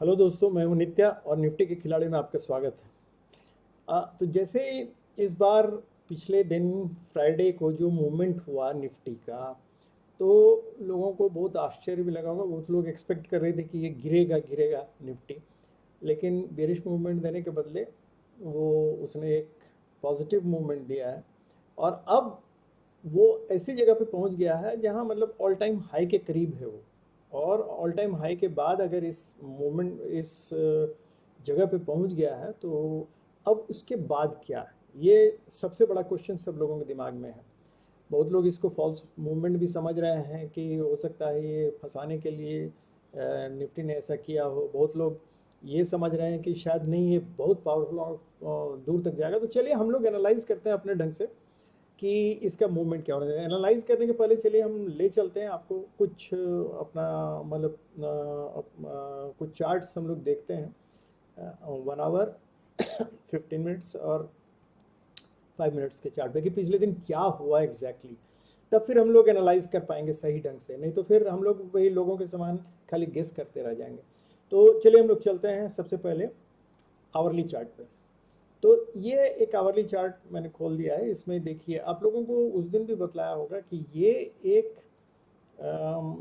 Hello दोस्तों, मैं हूं नित्या और निफ्टी के खिलाड़ी में आपका स्वागत है। तो जैसे इस बार पिछले दिन फ्राइडे को जो मूवमेंट हुआ निफ्टी का, तो लोगों को बहुत आश्चर्य भी लगा होगा। बहुत लोग एक्सपेक्ट कर रहे थे कि ये गिरेगा गिरेगा निफ्टी, लेकिन बेरिश मूवमेंट देने के बदले वो उसने एक पॉजिटिव मूवमेंट दिया है। और अब वो ऐसी जगह पे पहुंच गया है जहां मतलब ऑल टाइम हाई के करीब है वो। और ऑल टाइम हाई के बाद अगर इस मोमेंट इस जगह पे पहुंच गया है, तो अब इसके बाद क्या है, ये सबसे बड़ा क्वेश्चन सब लोगों के दिमाग में है। बहुत लोग इसको फॉल्स मूवमेंट भी समझ रहे हैं कि हो सकता है ये फंसाने के लिए निफ्टी ने ऐसा किया हो। बहुत लोग ये समझ रहे हैं कि शायद नहीं, ये बहुत पावरफुल और दूर तक जाएगा। तो चलिए हम लोग एनालाइज करते हैं अपने ढंग से कि इसका मूवमेंट क्या होना है। एनालाइज करने के पहले चलिए हम ले चलते हैं आपको कुछ अपना मतलब कुछ चार्ट्स हम लोग देखते हैं। 1 आवर 15 मिनट्स और 5 मिनट्स के चार्ट पे कि पिछले दिन क्या हुआ एग्जैक्टली तब फिर हम लोग एनालाइज कर पाएंगे सही ढंग से। नहीं तो फिर हम लोग वही लोगों के समान खाली गेस करते रह जाएंगे। तो चलिए हम लोग चलते हैं सबसे पहले आवरली चार्ट पे। तो ये एक आवरली चार्ट मैंने खोल दिया है। इसमें देखिए, आप लोगों को उस दिन भी बतलाया होगा कि ये एक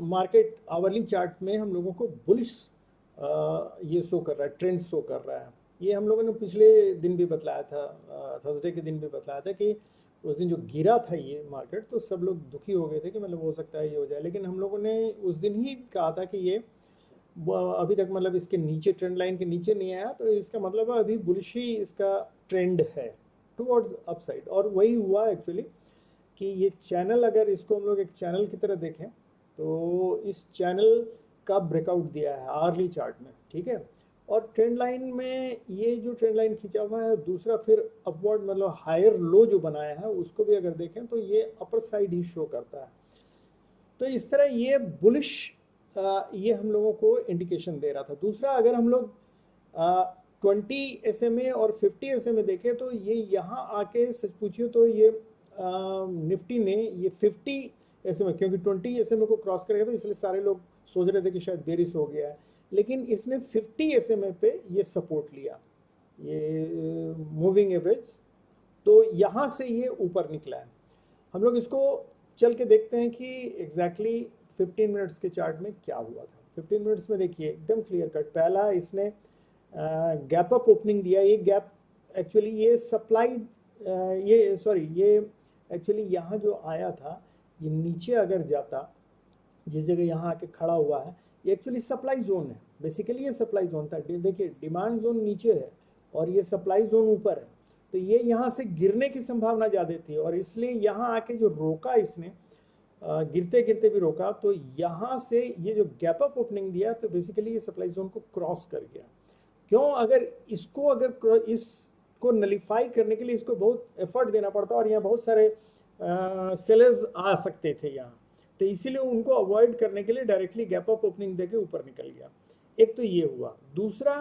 मार्केट आवरली चार्ट में हम लोगों को बुलिश ये शो कर रहा है, ट्रेंड शो कर रहा है। ये हम लोगों ने पिछले दिन भी बतलाया था, थर्सडे के दिन भी बतलाया था कि उस दिन जो गिरा था ये मार्केट, तो सब लोग दुखी हो गए थे कि मतलब हो सकता है ये हो जाए। लेकिन हम लोगों ने उस दिन ही कहा था कि ये अभी तक मतलब इसके नीचे, ट्रेंड लाइन के नीचे नहीं आया, तो इसका मतलब है अभी बुलिश ही इसका ट्रेंड है टुवर्ड्स अपसाइड। और वही हुआ एक्चुअली कि ये चैनल, अगर इसको हम लोग एक चैनल की तरह देखें, तो इस चैनल का ब्रेकआउट दिया है आर्ली चार्ट में, ठीक है। और ट्रेंड लाइन में ये जो ट्रेंड लाइन खींचा हुआ है, दूसरा फिर अपवर्ड मतलब हायर लो जो बनाया है उसको भी अगर देखें तो ये अपर साइड ही शो करता है। तो इस तरह ये बुलिश ये हम लोगों को इंडिकेशन दे रहा था। दूसरा, अगर हम लोग 20 SMA और 50 SMA देखें, तो ये यहाँ आके सच पूछिए तो ये निफ्टी ने ये 50 SMA, क्योंकि 20 SMA को क्रॉस करेगा तो इसलिए सारे लोग सोच रहे थे कि शायद बेरिश हो गया है, लेकिन इसने 50 SMA पे ये सपोर्ट लिया, ये मूविंग एवरेज। तो यहाँ से ये ऊपर निकला है। हम लोग इसको चल के देखते हैं कि एग्जैक्टली 15 मिनट्स के चार्ट में क्या हुआ था। 15 मिनट्स में देखिए एकदम क्लियर कट, पहला इसने गैप अप ओपनिंग दिया। ये गैप एक्चुअली ये सप्लाई, ये सॉरी, ये एक्चुअली यहाँ जो आया था, ये नीचे अगर जाता, जिस जगह यहाँ आके खड़ा हुआ है, ये एक्चुअली सप्लाई जोन है। बेसिकली ये सप्लाई जोन था। देखिए डिमांड जोन नीचे है और ये सप्लाई जोन ऊपर है, तो ये यहाँ से गिरने की संभावना ज़्यादा थी। और इसलिए यहाँ आके जो रोका इसने, गिरते गिरते भी रोका, तो यहाँ से ये जो गैप अप ओपनिंग दिया, तो बेसिकली ये सप्लाई जोन को क्रॉस कर गया। क्यों? अगर इसको इसको नलीफाई करने के लिए इसको बहुत एफर्ट देना पड़ता, और यहाँ बहुत सारे सेलर्स आ सकते थे यहाँ, तो इसीलिए उनको अवॉइड करने के लिए डायरेक्टली गैप अप ओपनिंग देके ऊपर निकल गया। एक तो ये हुआ। दूसरा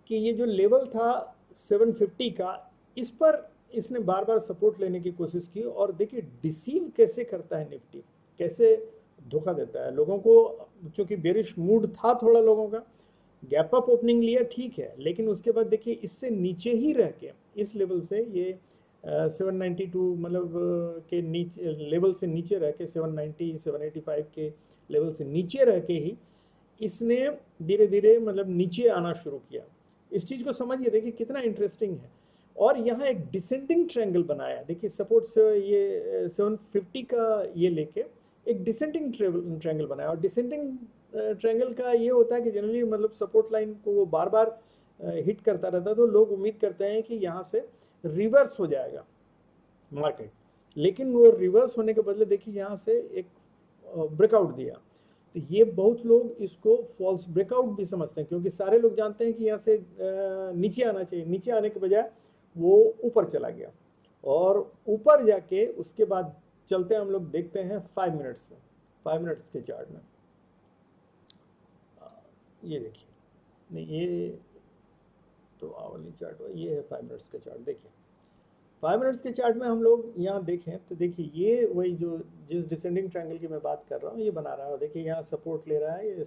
कि ये जो लेवल था 750 का, इस पर इसने बार बार सपोर्ट लेने की कोशिश की। और देखिए डिसीव कैसे करता है निफ्टी, कैसे धोखा देता है लोगों को। चूंकि बेरिश मूड था थोड़ा लोगों का, गैप अप ओपनिंग लिया ठीक है, लेकिन उसके बाद देखिए इससे नीचे ही रह के, इस लेवल से ये 792 मतलब के नीचे लेवल से नीचे रह के, 790 785 के लेवल से नीचे रह के ही इसने धीरे धीरे मतलब नीचे आना शुरू किया। इस चीज़ को समझिए, देखिए कितना इंटरेस्टिंग है। और यहाँ एक डिसेंडिंग ट्रायंगल बनाया, देखिए सपोर्ट से ये 750 का ये लेके एक डिसेंडिंग ट्रायंगल बनाया। और डिसेंडिंग ट्रायंगल का ये होता है कि जनरली मतलब सपोर्ट लाइन को वो बार बार हिट करता रहता है, तो लोग उम्मीद करते हैं कि यहाँ से रिवर्स हो जाएगा मार्केट। लेकिन वो रिवर्स होने के बदले देखिए यहाँ से एक ब्रेकआउट दिया। तो ये बहुत लोग इसको फॉल्स ब्रेकआउट भी समझते हैं, क्योंकि सारे लोग जानते हैं कि यहाँ से नीचे आना चाहिए। नीचे आने के बजाय वो ऊपर चला गया, और ऊपर जाके उसके बाद चलते हैं हम लोग, देखते हैं 5 मिनट्स में, 5 मिनट्स के चार्ट में। ये देखिए, नहीं ये तो आवली चार्ट, ये है 5 मिनट्स का चार्ट। देखिए 5 मिनट्स के चार्ट में हम लोग यहाँ देखें तो देखिए ये वही जो जिस डिसेंडिंग ट्रायंगल की मैं बात कर रहा हूँ ये बना रहा है। देखिए यहाँ सपोर्ट ले रहा है ये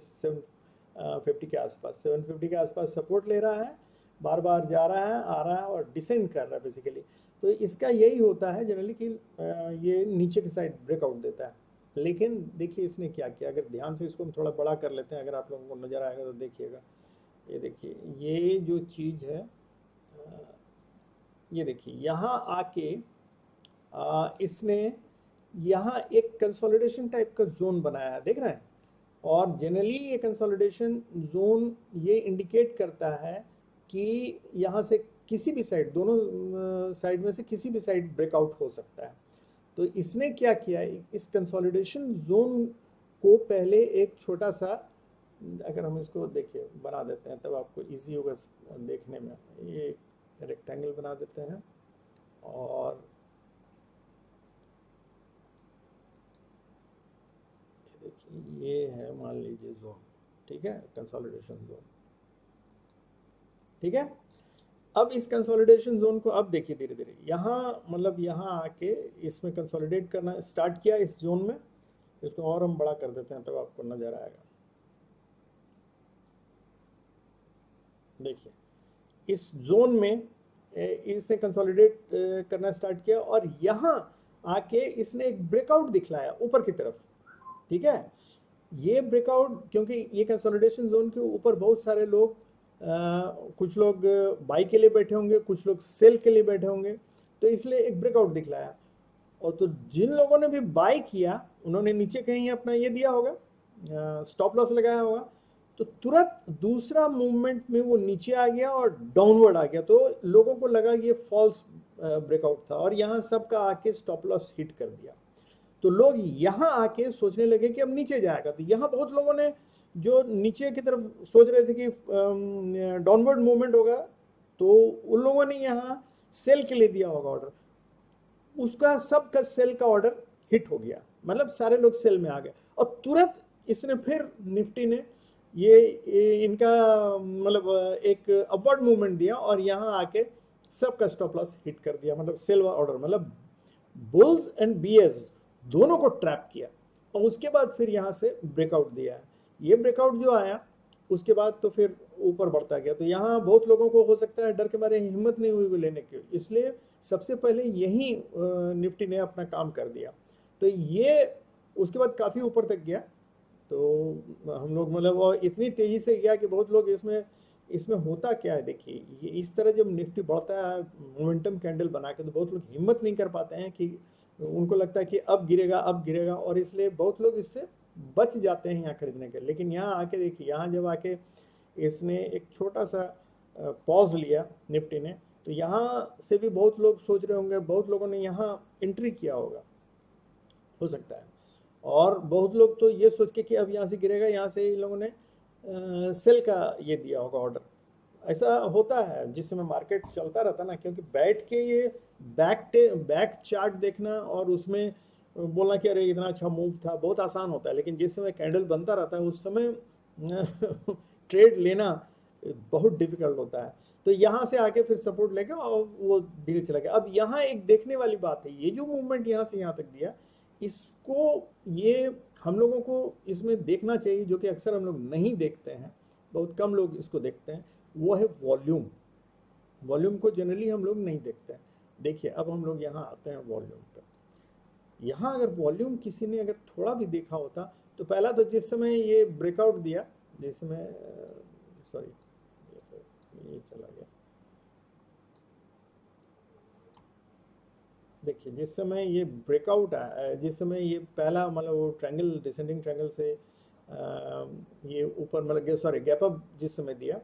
50 के आसपास, 750 के आसपास सपोर्ट ले रहा है, बार बार जा रहा है, आ रहा है और डिसेंड कर रहा है बेसिकली। तो इसका यही होता है जनरली कि ये नीचे की साइड ब्रेकआउट देता है। लेकिन देखिए इसने क्या किया, अगर ध्यान से इसको हम थोड़ा बड़ा कर लेते हैं, अगर आप लोगों को नज़र आएगा तो देखिएगा, ये देखिए ये जो चीज़ है, ये देखिए यहाँ आके इसने यहाँ एक कंसोलिडेशन टाइप का जोन बनाया है, देख रहे हैं। और जनरली ये कंसोलिडेशन जोन ये इंडिकेट करता है कि यहाँ से किसी भी साइड, दोनों साइड में से किसी भी साइड ब्रेकआउट हो सकता है। तो इसने क्या किया, इस कंसोलिडेशन जोन को पहले एक छोटा सा, अगर हम इसको देखिए बना देते हैं तब आपको इजी होगा देखने में, ये रेक्टेंगल बना देते हैं और देखिए ये है मान लीजिए जोन, ठीक है, कंसोलिडेशन जोन, ठीक है। अब इस कंसोलिडेशन जोन को अब देखिए धीरे धीरे यहाँ, मतलब यहाँ आके इसमें कंसोलिडेट करना स्टार्ट किया इस जोन में। इसको और हम बड़ा कर देते हैं तब आपको नजर आएगा। देखिए इस जोन में इसने कंसोलिडेट करना स्टार्ट किया और यहाँ आके इसने एक ब्रेकआउट दिखलाया ऊपर की तरफ, ठीक है। ये ब्रेकआउट, क्योंकि ये कंसोलिडेशन जोन के ऊपर बहुत सारे लोग, कुछ लोग बाई के लिए बैठे होंगे, कुछ लोग सेल के लिए बैठे होंगे, तो इसलिए एक ब्रेकआउट दिखलाया। और तो जिन लोगों ने भी बाई किया उन्होंने नीचे कहीं अपना ये दिया होगा, स्टॉप लॉस लगाया होगा, तो तुरंत दूसरा मूवमेंट में वो नीचे आ गया और डाउनवर्ड आ गया। तो लोगों को लगा ये फॉल्स ब्रेकआउट था और यहाँ सबका आके स्टॉप लॉस हिट कर दिया। तो लोग यहाँ आके सोचने लगे कि अब नीचे जाएगा। तो यहाँ बहुत लोगों ने जो नीचे की तरफ सोच रहे थे कि डाउनवर्ड मूवमेंट होगा, तो उन लोगों ने यहाँ सेल के लिए दिया होगा ऑर्डर, उसका सबका सेल का ऑर्डर हिट हो गया, मतलब सारे लोग सेल में आ गए। और तुरंत इसने फिर निफ्टी ने ये इनका मतलब एक अपवर्ड मूवमेंट दिया और यहाँ आके सबका स्टॉप लॉस हिट कर दिया, मतलब सेल ऑर्डर, मतलब बुल्स एंड बीएस दोनों को ट्रैप किया। और उसके बाद फिर यहाँ से ब्रेकआउट दिया है। ये ब्रेकआउट जो आया उसके बाद तो फिर ऊपर बढ़ता गया। तो यहाँ बहुत लोगों को हो सकता है डर के मारे हिम्मत नहीं हुई वो लेने की, इसलिए सबसे पहले यही निफ्टी ने अपना काम कर दिया। तो ये उसके बाद काफ़ी ऊपर तक गया। तो हम लोग मतलब और इतनी तेज़ी से गया कि बहुत लोग इसमें होता क्या है, देखिए ये इस तरह जब निफ्टी बढ़ता है मोमेंटम कैंडल बना के, तो बहुत लोग हिम्मत नहीं कर पाते हैं, कि उनको लगता है कि अब गिरेगा अब गिरेगा, और इसलिए बहुत लोग इससे बच जाते हैं यहाँ खरीदने के। लेकिन यहाँ आके देखिए, यहाँ जब आके इसने एक छोटा सा पॉज लिया निफ्टी ने, तो यहाँ से भी बहुत लोग सोच रहे होंगे, बहुत लोगों ने यहाँ एंट्री किया होगा, हो सकता है। और बहुत लोग तो ये सोच के कि अब यहाँ से गिरेगा, यहाँ से इन लोगों ने सेल का ये दिया होगा ऑर्डर। ऐसा होता है जिस समय मार्केट चलता रहता ना, क्योंकि बैठ के ये बैक चार्ट देखना और उसमें बोलना कि अरे इतना अच्छा मूव था बहुत आसान होता है, लेकिन जिस समय कैंडल बनता रहता है उस समय ट्रेड लेना बहुत डिफिकल्ट होता है। तो यहाँ से आके फिर सपोर्ट लेके और वो धीरे चला गया। अब यहाँ एक देखने वाली बात है, ये जो मूवमेंट यहाँ से यहाँ तक दिया, इसको ये हम लोगों को इसमें देखना चाहिए, जो कि अक्सर हम लोग नहीं देखते हैं, बहुत कम लोग इसको देखते हैं, वो है वॉल्यूम। वॉल्यूम को जनरली हम लोग नहीं देखते हैं। देखिए अब हम लोग यहाँ आते हैं वॉल्यूम पर। यहाँ अगर वॉल्यूम किसी ने अगर थोड़ा भी देखा होता, तो पहला तो जिस समय ये ब्रेकआउट दिया, जिस समय सॉरी ये चला गया, देखिए जिस समय ये ब्रेकआउट आया, जिस समय ये पहला मतलब वो ट्रायंगल डिसेंडिंग ट्रायंगल से ये ऊपर मतलब सॉरी गैप अप जिस समय दिया,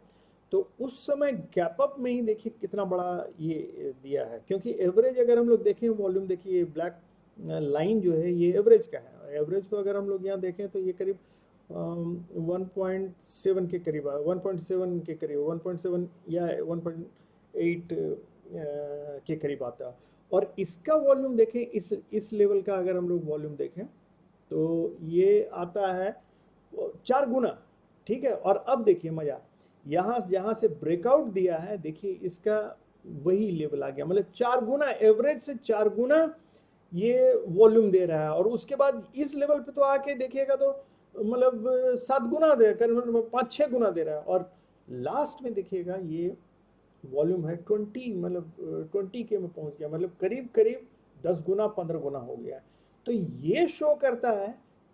तो उस समय गैप अप में ही देखिए कितना बड़ा ये दिया है। क्योंकि एवरेज अगर हम लोग देखें वॉल्यूम, देखिए ये ब्लैक लाइन जो है ये एवरेज का है। एवरेज को अगर हम लोग यहाँ देखें तो ये करीब 1.7 के करीब, 1.7 के करीब, 1.7 या 1.8 के करीब आता है। और इसका वॉल्यूम देखें, इस लेवल का अगर हम लोग वॉल्यूम देखें तो ये आता है 4 गुना, ठीक है। और अब देखिए मजा, यहाँ से ब्रेकआउट दिया है, देखिए इसका वही लेवल आ गया, मतलब 4 गुना, एवरेज से 4 गुना ये वॉल्यूम दे रहा है। और उसके बाद इस लेवल पे तो आके देखिएगा तो मतलब 7 गुना दे कर, मतलब 5-6 गुना दे रहा है। और लास्ट में देखिएगा ये वॉल्यूम है 20, मतलब 20K में पहुंच गया, मतलब करीब करीब 10 गुना 15 गुना हो गया है। तो ये शो करता है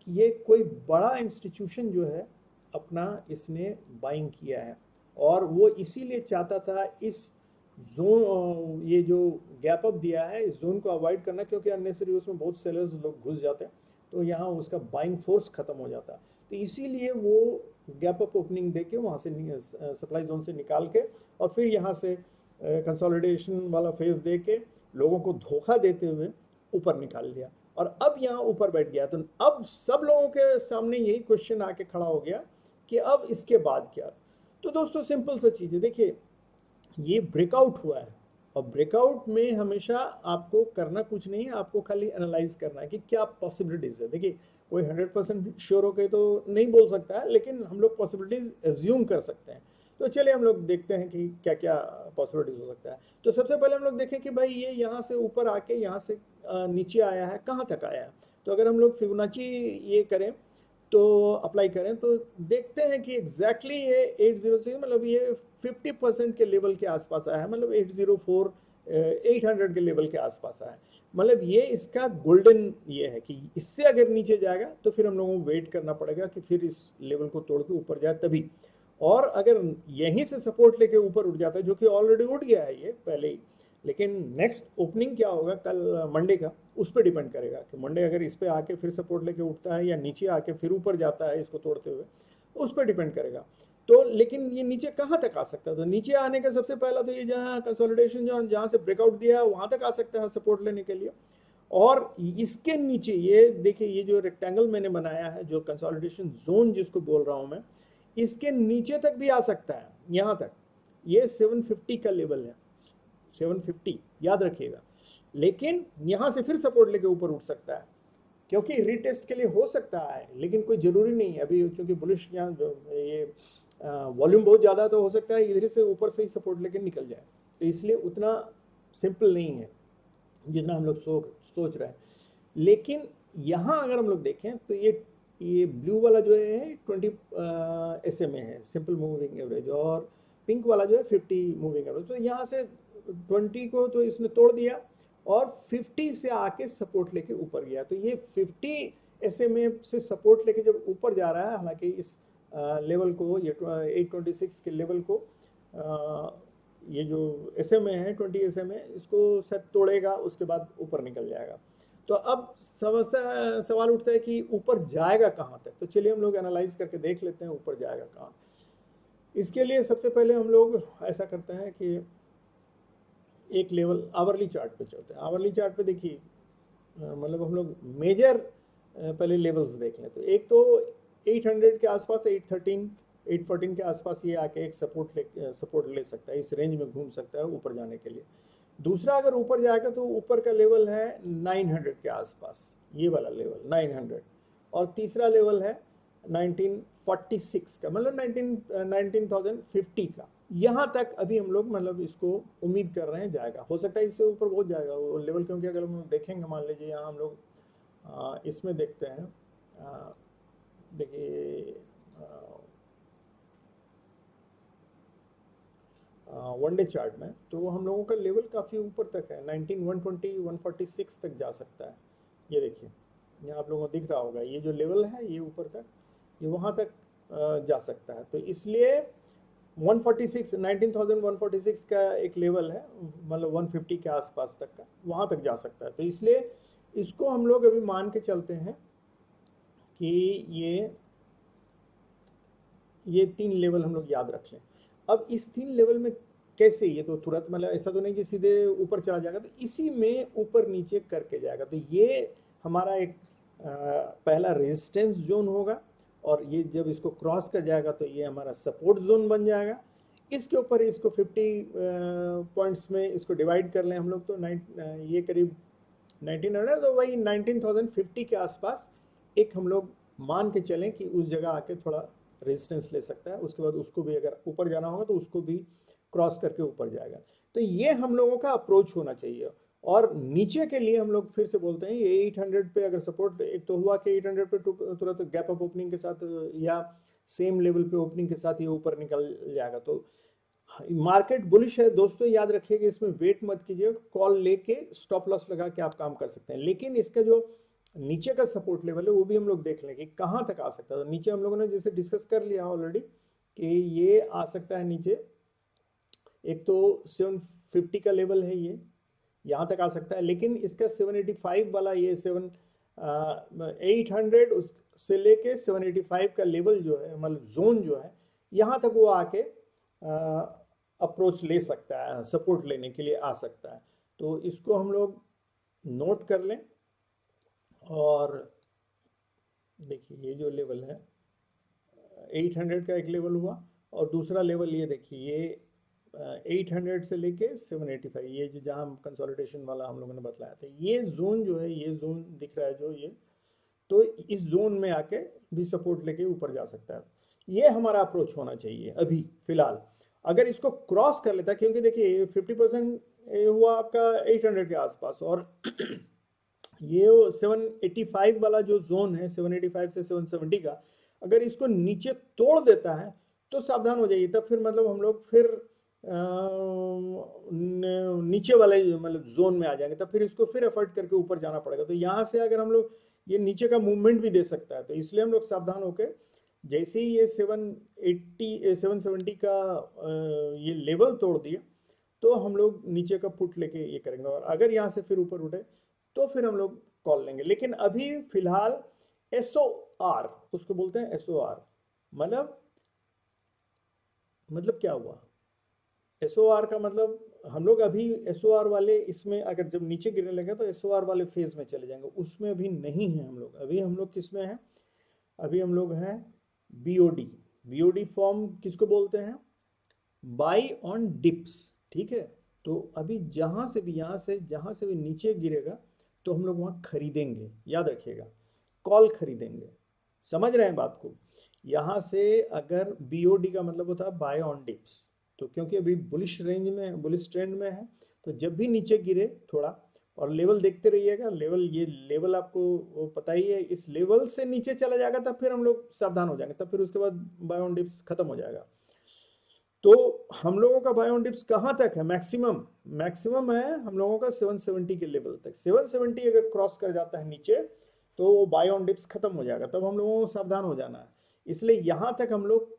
कि ये कोई बड़ा इंस्टीट्यूशन जो है अपना इसने बाइंग किया है, और वो इसीलिए चाहता था इस जोन, ये जो गैप अप दिया है इस जोन को अवॉइड करना, क्योंकि अननेसेसरी उसमें बहुत सेलर्स लोग घुस जाते हैं, तो यहाँ उसका बाइंग फोर्स खत्म हो जाता है। तो इसीलिए वो गैप अप ओपनिंग देके वहाँ से सप्लाई जोन से निकाल के और फिर यहाँ से कंसोलिडेशन वाला फेज दे के लोगों को धोखा देते हुए ऊपर निकाल लिया, और अब यहाँ ऊपर बैठ गया। तो अब सब लोगों के सामने यही क्वेश्चन आके खड़ा हो गया कि अब इसके बाद क्या। तो दोस्तों सिंपल सा चीज़ है, देखिए ये ब्रेकआउट हुआ है, और ब्रेकआउट में हमेशा आपको करना कुछ नहीं है, आपको खाली एनालाइज करना है कि क्या पॉसिबिलिटीज है। देखिए कोई 100% श्योर होकर तो नहीं बोल सकता है, लेकिन हम लोग पॉसिबिलिटीज एज्यूम कर सकते हैं। तो चलिए हम लोग देखते हैं कि क्या क्या पॉसिबिलिटीज हो सकता है। तो सबसे पहले हम लोग देखें कि भाई ये यहाँ से ऊपर आके यहाँ से नीचे आया है, कहाँ तक आया है। तो अगर हम लोग फिबोनाची ये करें तो अप्लाई करें तो देखते हैं कि एग्जैक्टली ये 806, मतलब ये 50% के लेवल के आसपास आया है, मतलब 804 800 के लेवल के आसपास आया है। मतलब ये इसका गोल्डन ये है कि इससे अगर नीचे जाएगा तो फिर हम लोगों को वेट करना पड़ेगा कि फिर इस लेवल को तोड़ के ऊपर जाए तभी। और अगर यहीं से सपोर्ट लेके ऊपर उठ जाता है, जो कि ऑलरेडी उठ गया है ये पहले ही, लेकिन नेक्स्ट ओपनिंग क्या होगा कल मंडे का, उस पर डिपेंड करेगा कि मंडे अगर इस पे आके फिर सपोर्ट लेके उठता है या नीचे आके फिर ऊपर जाता है इसको तोड़ते हुए, उस पर डिपेंड करेगा। तो लेकिन ये नीचे कहाँ तक आ सकता है, तो नीचे आने का सबसे पहला तो ये जहाँ कंसोलिडेशन जो जहाँ से ब्रेकआउट दिया है वहाँ तक आ सकता है सपोर्ट लेने के लिए। और इसके नीचे ये देखिए ये जो रेक्टेंगल मैंने बनाया है, जो कंसोलिडेशन जोन जिसको बोल रहा हूँ मैं, इसके नीचे तक भी आ सकता है, यहाँ तक। ये 750 का लेवल है, 750 याद रखिएगा। लेकिन यहाँ से फिर सपोर्ट लेके ऊपर उठ सकता है, क्योंकि रीटेस्ट के लिए हो सकता है, लेकिन कोई जरूरी नहीं है अभी, क्योंकि बुलिश यहाँ ये वॉल्यूम बहुत ज़्यादा, तो हो सकता है इधर से ऊपर से ही सपोर्ट लेके निकल जाए। तो इसलिए उतना सिंपल नहीं है जितना हम लोग सोच रहे हैं। लेकिन यहाँ अगर हम लोग देखें तो ये ब्लू वाला जो है 20 SMA है, सिंपल मूविंग एवरेज, और पिंक वाला जो है 50 मूविंग एवरेज। तो यहाँ से 20 को तो इसने तोड़ दिया और 50 से आके सपोर्ट लेके ऊपर गया। तो ये 50 SMA से सपोर्ट लेके जब ऊपर जा रहा है, हालांकि इस लेवल को, ये 826 के लेवल को, ये जो SMA है 20 SMA, इसको शायद तोड़ेगा, उसके बाद ऊपर निकल जाएगा। तो अब सवाल उठता है कि ऊपर जाएगा कहाँ तक। तो चलिए हम लोग एनालाइज करके देख लेते हैं ऊपर जाएगा कहाँ। इसके लिए सबसे पहले हम लोग ऐसा करते हैं कि एक लेवल आवरली चार्ट पे चलते हैं। आवरली चार्ट पे देखिए मतलब हम लोग मेजर पहले लेवल्स देख लें। तो एक तो 800 के आसपास, 813 814 के आसपास ये आके एक सपोर्ट ले सकता है, इस रेंज में घूम सकता है ऊपर जाने के लिए। दूसरा अगर ऊपर जाएगा तो ऊपर का लेवल है 900 के आसपास, ये वाला लेवल 900, और तीसरा लेवल है 1946 का, मतलब 19,050 का। यहाँ तक अभी हम लोग मतलब इसको उम्मीद कर रहे हैं जाएगा। हो सकता है इससे ऊपर बहुत जाएगा वो लेवल, क्योंकि अगर हम देखेंगे, मान लीजिए यहाँ हम लोग इसमें देखते हैं, देखिए वन डे चार्ट में, तो हम लोगों का लेवल काफ़ी ऊपर तक है, 19,120 146 तक जा सकता है। ये देखिए यहाँ आप लोगों को दिख रहा होगा, ये जो लेवल है ये ऊपर तक, ये वहाँ तक जा सकता है। तो इसलिए 146 19,146 का एक लेवल है, मतलब 150 के आसपास तक का, वहाँ तक जा सकता है। तो इसलिए इसको हम लोग अभी मान के चलते हैं कि ये 3 लेवल हम लोग याद रख लें। अब इस 3 लेवल में कैसे, ये तो तुरंत मतलब ऐसा तो नहीं कि सीधे ऊपर चला जाएगा, तो इसी में ऊपर नीचे करके जाएगा। तो ये हमारा एक पहला रेजिस्टेंस जोन होगा, और ये जब इसको क्रॉस कर जाएगा तो ये हमारा सपोर्ट जोन बन जाएगा। इसके ऊपर इसको 50 पॉइंट्स में इसको डिवाइड कर लें हम लोग, तो ये करीब 1900, तो वही 19,050 के आसपास एक हम लोग मान के चलें कि उस जगह आके थोड़ा रेजिस्टेंस ले सकता है। उसके बाद उसको भी अगर ऊपर जाना होगा तो उसको भी क्रॉस करके ऊपर जाएगा। तो ये हम लोगों का अप्रोच होना चाहिए। और नीचे के लिए हम लोग फिर से बोलते हैं ये 800 पे अगर सपोर्ट एक तो हुआ कि 800 पे तुरंत गैप अप ओपनिंग के साथ या सेम लेवल पे ओपनिंग के साथ ये ऊपर निकल जाएगा तो मार्केट बुलिश है दोस्तों, याद रखिएगा इसमें वेट मत कीजिए, कॉल लेके स्टॉप लॉस लगा के आप काम कर सकते हैं। लेकिन इसका जो नीचे का सपोर्ट लेवल है वो भी हम लोग देख लें कि कहाँ तक आ सकता है। तो नीचे हम लोगों ने जैसे डिस्कस कर लिया ऑलरेडी कि ये आ सकता है नीचे, एक तो 750 का लेवल है, ये यहाँ तक आ सकता है। लेकिन इसका 785 वाला ये 800 उससे लेके 785 का लेवल जो है मतलब जोन जो है यहाँ तक वो आके अप्रोच ले सकता है, सपोर्ट लेने के लिए आ सकता है। तो इसको हम लोग नोट कर लें। और देखिए ये जो लेवल है 800 का एक लेवल हुआ और दूसरा लेवल ये देखिए ये 800 से लेके 785, ये जो जहाँ कंसोलिडेशन वाला हम लोगों ने बताया था, ये जोन जो है, ये जोन दिख रहा है जो ये, तो इस जोन में आके भी सपोर्ट लेके ऊपर जा सकता है। ये हमारा अप्रोच होना चाहिए अभी फिलहाल। अगर इसको क्रॉस कर लेता है, क्योंकि देखिए 50% हुआ आपका 800 के आसपास, और ये 785 वाला जो जोन है 785 से 770 का, अगर इसको नीचे तोड़ देता है तो सावधान हो जाइए। तब फिर मतलब हम लोग फिर नीचे वाले मतलब जोन में आ जाएंगे, तब फिर इसको फिर एफर्ट करके ऊपर जाना पड़ेगा। तो यहाँ से अगर हम लोग ये नीचे का मूवमेंट भी दे सकता है, तो इसलिए हम लोग सावधान होकर जैसे ही ये 780 770 का ये लेवल तोड़ दिया तो हम लोग नीचे का पुट लेके ये करेंगे, और अगर यहाँ से फिर ऊपर उठे तो फिर हम लोग कॉल लेंगे। लेकिन अभी फिलहाल SOR, उसको बोलते हैं SOR, मतलब क्या हुआ SOR का मतलब, हम लोग अभी SOR वाले इसमें अगर जब नीचे गिरने लगे तो SOR वाले फेज में चले जाएंगे, उसमें अभी नहीं है हम लोग। अभी हम लोग किस में हैं, अभी हम लोग हैं BOD फॉर्म किसको बोलते हैं, बाई ऑन डिप्स, ठीक है। तो अभी जहां से भी यहाँ से जहां से भी नीचे गिरेगा तो हम लोग वहां खरीदेंगे, याद रखिएगा, कॉल खरीदेंगे, समझ रहे हैं बात को। यहाँ से अगर BOD का मतलब होता है बाय ऑन डिप्स, तो क्योंकि अभी बुलिश रेंज में, बुलिश ट्रेंड में है, तो जब भी नीचे गिरे थोड़ा, और लेवल देखते रहिएगा, लेवल ये लेवल आपको पता ही है, इस लेवल से नीचे चला जाएगा तब फिर हम लोग सावधान हो जाएंगे, तब फिर उसके बाद बाय ऑन डिप्स खत्म हो जाएगा। तो हम लोगों का बाय ऑन डिप्स कहाँ तक है, मैक्सिमम है हम लोगों का 770 के लेवल तक। 770 अगर क्रॉस कर जाता है नीचे तो बाय ऑन डिप्स खत्म हो जाएगा, तब हम लोगों को सावधान हो जाना है। इसलिए यहां तक हम लोग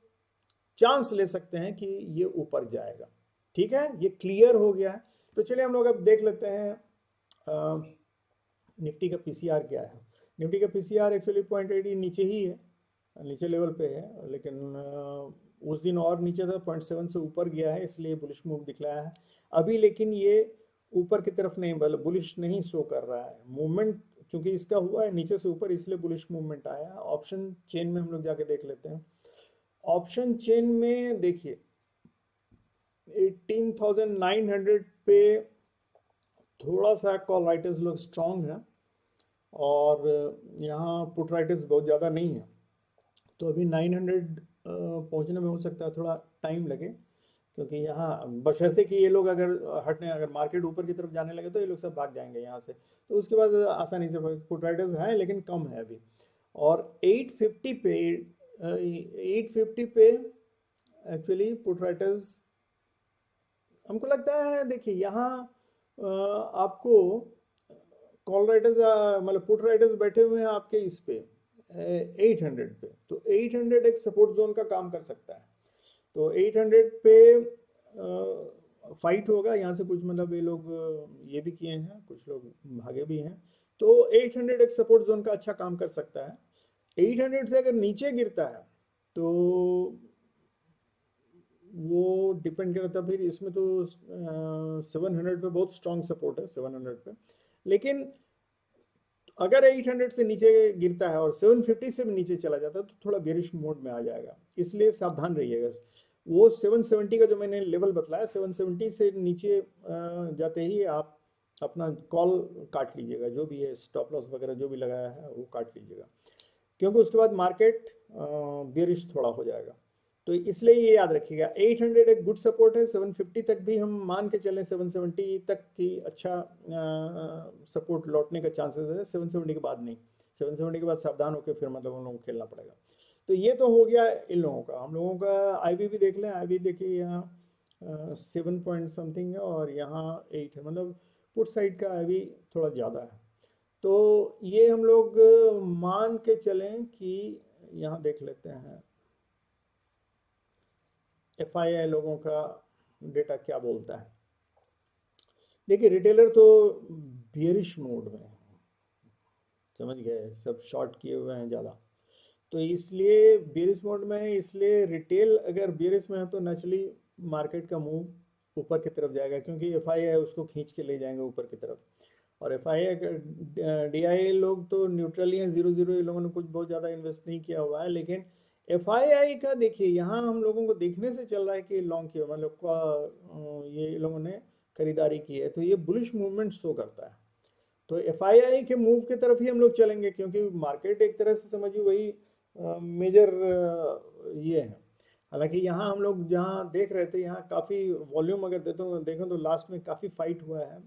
चांस ले सकते हैं कि ये ऊपर जाएगा, ठीक है, ये क्लियर हो गया है। तो चलिए हम लोग अब देख लेते हैं निफ्टी का PCR क्या है। निफ्टी का PCR एक्चुअली 0.80 नीचे ही है, नीचे लेवल पे है, लेकिन उस दिन और नीचे था, 0.7 से ऊपर गया है, इसलिए बुलिश मूव दिखलाया है अभी। लेकिन ये ऊपर की तरफ नहीं, बुलिश नहीं शो कर रहा है मूवमेंट, क्योंकि इसका हुआ है नीचे से ऊपर, इसलिए बुलिश मूवमेंट आया है। ऑप्शन चेन में हम लोग जाके देख लेते हैं। ऑप्शन चेन में देखिए 18,900 पे थोड़ा सा कॉल राइटर्स लोग स्ट्रांग है, और यहाँ पुट राइटर्स बहुत ज़्यादा नहीं है, तो अभी 900 पहुँचने में हो सकता है थोड़ा टाइम लगे, क्योंकि यहाँ बशर्ते कि ये लोग अगर हटने, अगर मार्केट ऊपर की तरफ जाने लगे तो ये लोग सब भाग जाएंगे यहाँ से, तो उसके बाद आसानी से पुट राइटर्स हैं लेकिन कम है अभी। और 850 पे एक्चुअली पुट राइटर्स हमको लगता है, देखिए यहाँ आपको कॉल राइटर्स मतलब पुट राइटर्स बैठे हुए हैं आपके इस पे 800 पे, तो 800 एक सपोर्ट जोन का काम कर सकता है। तो 800 पे फाइट होगा यहाँ से, कुछ मतलब ये लोग ये भी किए हैं, कुछ लोग भागे भी हैं, तो 800 एक सपोर्ट जोन का अच्छा काम कर सकता है। 800 से अगर नीचे गिरता है तो वो डिपेंड करता है, फिर इसमें तो 700 पे बहुत स्ट्रॉन्ग सपोर्ट है 700 पे, लेकिन अगर 800 से नीचे गिरता है और 750 से भी नीचे चला जाता है तो थोड़ा बेरिश मोड में आ जाएगा, इसलिए सावधान रहिएगा। वो 770 का जो मैंने लेवल बतलाया, 770 से नीचे जाते ही आप अपना कॉल काट लीजिएगा, जो भी है स्टॉप लॉस वगैरह जो भी लगाया है वो काट लीजिएगा, क्योंकि उसके बाद मार्केट बेरिश थोड़ा हो जाएगा। तो इसलिए ये याद रखिएगा 800 एक गुड सपोर्ट है, 750 तक भी हम मान के चलें, 770 तक की अच्छा सपोर्ट लौटने का चांसेस है, 770 के बाद नहीं, 770 के बाद सावधान होकर फिर मतलब उन लोगों को खेलना पड़ेगा। तो ये तो हो गया इन लोगों का। हम लोगों का आईवी भी देख लें, आईवी देखिए यहाँ 7 पॉइंट समथिंग है और यहाँ 8 है, मतलब पुट साइड का आईवी थोड़ा ज़्यादा है। तो ये हम लोग मान के चलें कि यहाँ देख लेते हैं FII लोगों का डेटा क्या बोलता है। देखिए रिटेलर तो बियरिश मोड में है, समझ गए, सब शॉर्ट किए हुए हैं ज़्यादा, तो इसलिए बियरिश मोड में है। इसलिए रिटेल अगर बियरिश में है तो नेचुरली मार्केट का मूव ऊपर की तरफ जाएगा, क्योंकि FII उसको खींच के ले जाएंगे ऊपर की तरफ। और FII DIA लोग तो न्यूट्रल ही हैं, 0-0, ये लोगों ने कुछ बहुत ज़्यादा इन्वेस्ट नहीं किया हुआ है। लेकिन FII का देखिए यहाँ हम लोगों को देखने से चल रहा है कि लॉन्ग किया, मतलब ये लोगों ने खरीदारी की है, तो ये बुलिश मूवमेंट शो करता है। तो FII के मूव की तरफ ही हम लोग चलेंगे, क्योंकि मार्केट एक तरह से समझिए वही मेजर ये है। हालांकि यहाँ हम लोग जहाँ देख रहे थे यहाँ काफ़ी वॉल्यूम अगर देखें तो लास्ट में काफ़ी फाइट हुआ है,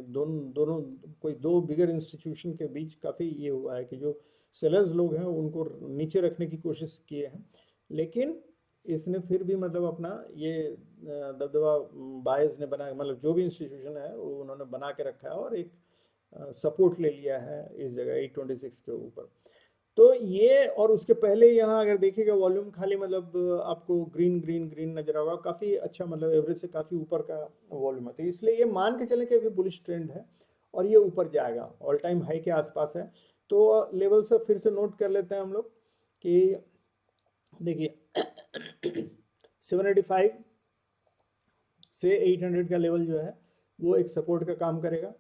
दोनों कोई दो बिगर इंस्टीट्यूशन के बीच काफ़ी ये हुआ है कि जो सेलर्स लोग हैं उनको नीचे रखने की कोशिश किए हैं, लेकिन इसने फिर भी मतलब अपना ये दबदबा बायर्स ने बना, मतलब जो भी इंस्टीट्यूशन है वो उन्होंने बना के रखा है और एक सपोर्ट ले लिया है इस जगह 826 के ऊपर। तो ये, और उसके पहले यहाँ अगर देखिएगा वॉल्यूम खाली मतलब आपको ग्रीन ग्रीन ग्रीन नजर आएगा, काफ़ी अच्छा, मतलब एवरेज से काफ़ी ऊपर का वॉल्यूम है। तो इसलिए ये मान के चले कि अभी बुलिश ट्रेंड है और ये ऊपर जाएगा, ऑल टाइम हाई के आसपास है। तो लेवल सब फिर से नोट कर लेते हैं हम लोग कि देखिए 785 से 800 का लेवल जो है वो एक सपोर्ट का काम करेगा,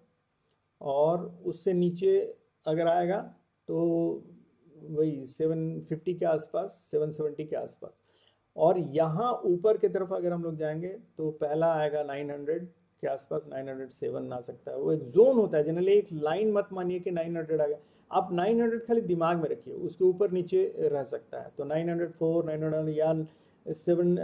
और उससे नीचे अगर आएगा तो वही 750 के आसपास, 770 के आसपास। और यहाँ ऊपर की तरफ अगर हम लोग जाएंगे तो पहला आएगा 900 के आसपास, 907 आ सकता है। वो एक जोन होता है जनरली, एक लाइन मत मानिए कि 900 आ गया, आप 900 खाली दिमाग में रखिए, उसके ऊपर नीचे रह सकता है। तो 904, 900 या 7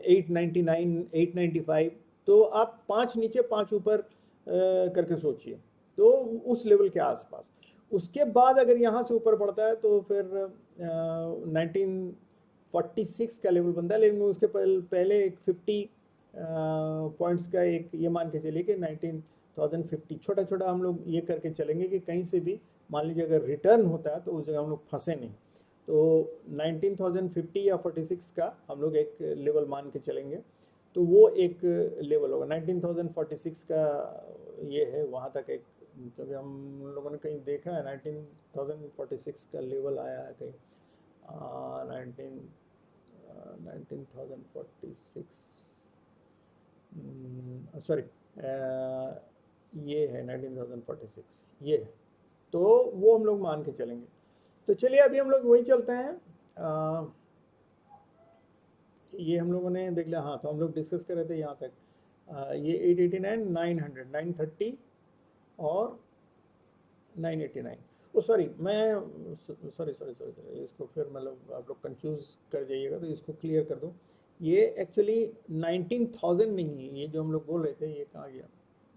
899, 895, तो आप 5 नीचे 5 ऊपर करके सोचिए, तो उस लेवल के आसपास। उसके बाद अगर यहाँ से ऊपर बढ़ता है तो फिर 1946 का लेवल बनता है, लेकिन उसके पहले एक 50 पॉइंट्स का एक ये मान के चलिए कि 19,050, छोटा छोटा हम लोग ये करके चलेंगे कि कहीं से भी मान लीजिए अगर रिटर्न होता है तो उस जगह हम लोग फंसे नहीं। तो 19,050 या 46 का हम लोग एक लेवल मान के चलेंगे, तो वो एक लेवल होगा 19,046 का, ये है वहाँ तक एक, क्योंकि हम लोगों ने कहीं देखा है 19,046 का लेवल आया है कहीं, 19,046, सॉरी ये है 19,046, ये है। तो वो हम लोग मान के चलेंगे। तो चलिए अभी हम लोग वही चलते हैं, ये हम लोगों ने देख लिया। हाँ, तो हम लोग डिस्कस कर रहे थे यहाँ तक, ये 889, 900, 930 और 989। ओ सॉरी, मैं सॉरी, इसको फिर मतलब आप लोग कंफ्यूज कर जाइएगा, तो इसको क्लियर कर दूँ। ये एक्चुअली 19,000 नहीं है, ये जो हम लोग बोल रहे थे ये कहाँ गया,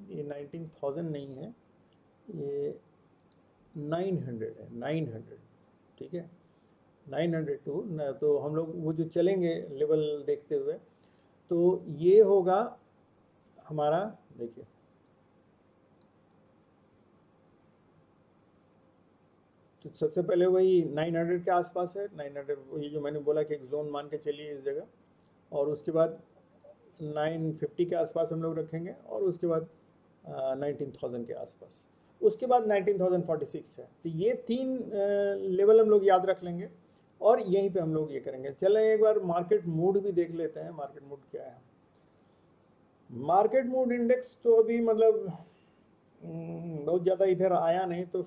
ये 19,000 नहीं है, ये 900 है, 900, ठीक है, 902। तो हम लोग वो जो चलेंगे लेवल देखते हुए, तो ये होगा हमारा, देखिए तो सबसे पहले वही 900 के आसपास है, 900, ये जो मैंने बोला कि एक जोन मान के चलिए इस जगह, और उसके बाद 950 के आसपास हम लोग रखेंगे, और उसके बाद 19,000 के आसपास, उसके बाद 19,046 है। तो ये 3 लेवल हम लोग याद रख लेंगे और यहीं पे हम लोग ये करेंगे। चलें एक बार मार्केट मूड भी देख लेते हैं, मार्केट मूड क्या है। मार्केट मूड इंडेक्स तो अभी मतलब बहुत ज़्यादा इधर आया नहीं, तो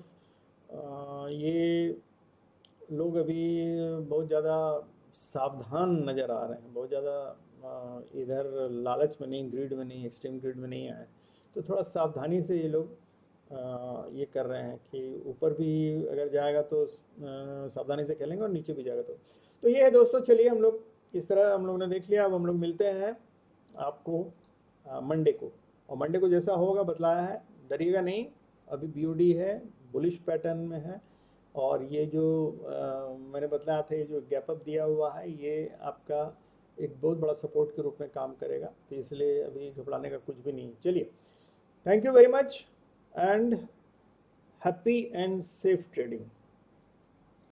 ये लोग अभी बहुत ज़्यादा सावधान नज़र आ रहे हैं, बहुत ज़्यादा इधर लालच में नहीं, ग्रिड में नहीं, एक्सट्रीम ग्रिड में नहीं आए, तो थोड़ा सावधानी से ये लोग ये कर रहे हैं कि ऊपर भी अगर जाएगा तो सावधानी से खेलेंगे और नीचे भी जाएगा तो ये है दोस्तों। चलिए हम लोग इस तरह हम लोग ने देख लिया। अब हम लोग मिलते हैं आपको मंडे को, और मंडे को जैसा होगा बतलाया है, डरिएगा नहीं। अभी बीओडी है, बुलिश पैटर्न में है, और ये जो मैंने बतलाया था, ये जो गैप अप दिया हुआ है, ये आपका एक बहुत बड़ा सपोर्ट के रूप में काम करेगा, तो इसलिए अभी घबराने का कुछ भी नहीं। चलिए, thank you very much and happy and safe trading.